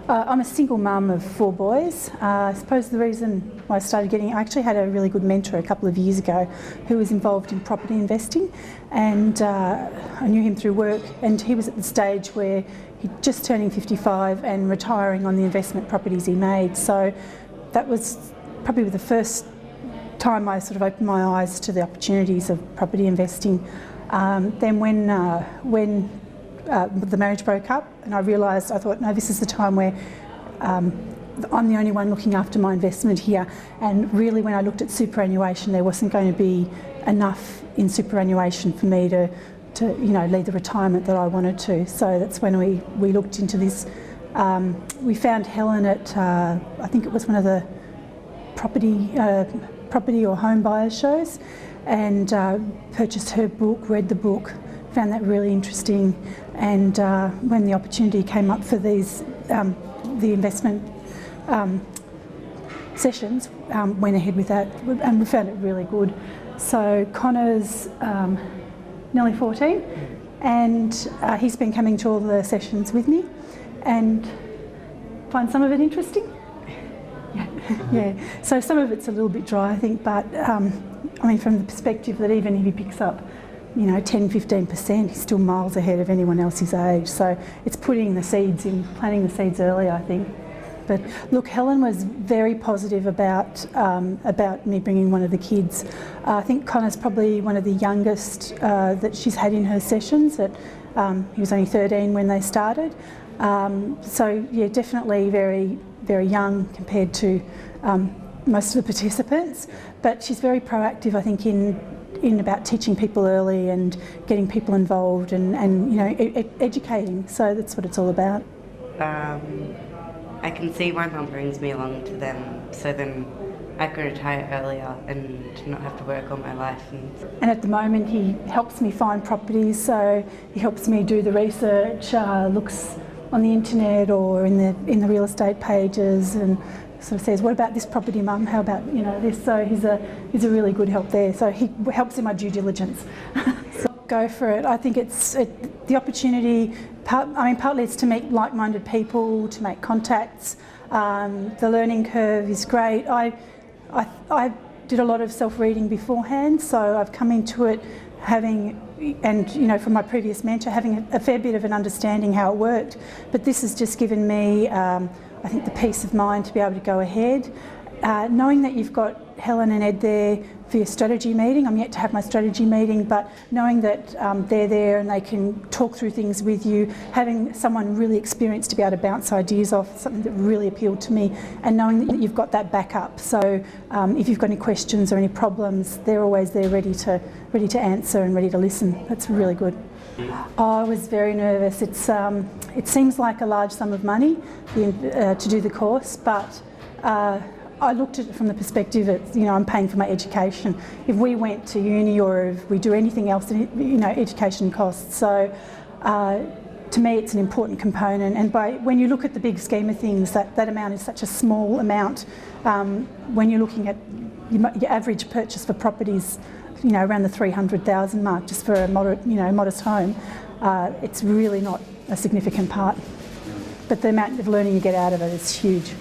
I'm a single mum of 4 boys. I suppose the reason why I started I actually had a really good mentor a couple of years ago who was involved in property investing, and I knew him through work, and he was at the stage where he'd just turning 55 and retiring on the investment properties he made. So that was probably the first time I sort of opened my eyes to the opportunities of property investing. Then when the marriage broke up and I realised, I thought, no, this is the time where I'm the only one looking after my investment here. And really when I looked at superannuation, there wasn't going to be enough in superannuation for me to lead the retirement that I wanted to. So that's when we looked into this. We found Helen at, I think it was one of the property or home buyers shows, and purchased her book, read the book, found that really interesting, and when the opportunity came up for these, the investment sessions, went ahead with that, and we found it really good. So Connor's nearly 14, and he's been coming to all the sessions with me, and find some of it interesting. Yeah, so some of it's a little bit dry, I think, but I mean, from the perspective that even if he picks up, 10-15%, he's still miles ahead of anyone else his age. So it's putting the seeds in, planting the seeds early, I think. But look, Helen was very positive about me bringing one of the kids. I think Connor's probably one of the youngest that she's had in her sessions. He was only 13 when they started. So yeah, definitely very, very young compared to most of the participants. But she's very proactive, I think, in about teaching people early and getting people involved and educating. So that's what it's all about. I can see why Mum brings me along to them, so then I can retire earlier and not have to work all my life. And at the moment he helps me find properties, so he helps me do the research, looks on the internet or in the real estate pages, and sort of says, what about this property, Mum? How about this? So he's a really good help there. So he helps in my due diligence. So go for it. I think it's the opportunity. Partly it's to meet like-minded people, to make contacts. The learning curve is great. I did a lot of self-reading beforehand, so I've come into it having, and from my previous mentor, having a fair bit of an understanding how it worked. But this has just given me, I think, the peace of mind to be able to go ahead. Knowing that you've got Helen and Ed there for your strategy meeting. I'm yet to have my strategy meeting, but knowing that they're there and they can talk through things with you, having someone really experienced to be able to bounce ideas off, something that really appealed to me, and knowing that you've got that backup. So if you've got any questions or any problems, they're always there ready to answer and ready to listen. That's really good. I was very nervous. It seems like a large sum of money to do the course, but I looked at it from the perspective that I'm paying for my education. If we went to uni or if we do anything else, education costs. So to me, it's an important component. And when you look at the big scheme of things, that amount is such a small amount. When you're looking at your average purchase for properties, around the 300,000 mark, just for a modest home, it's really not a significant part. But the amount of learning you get out of it is huge.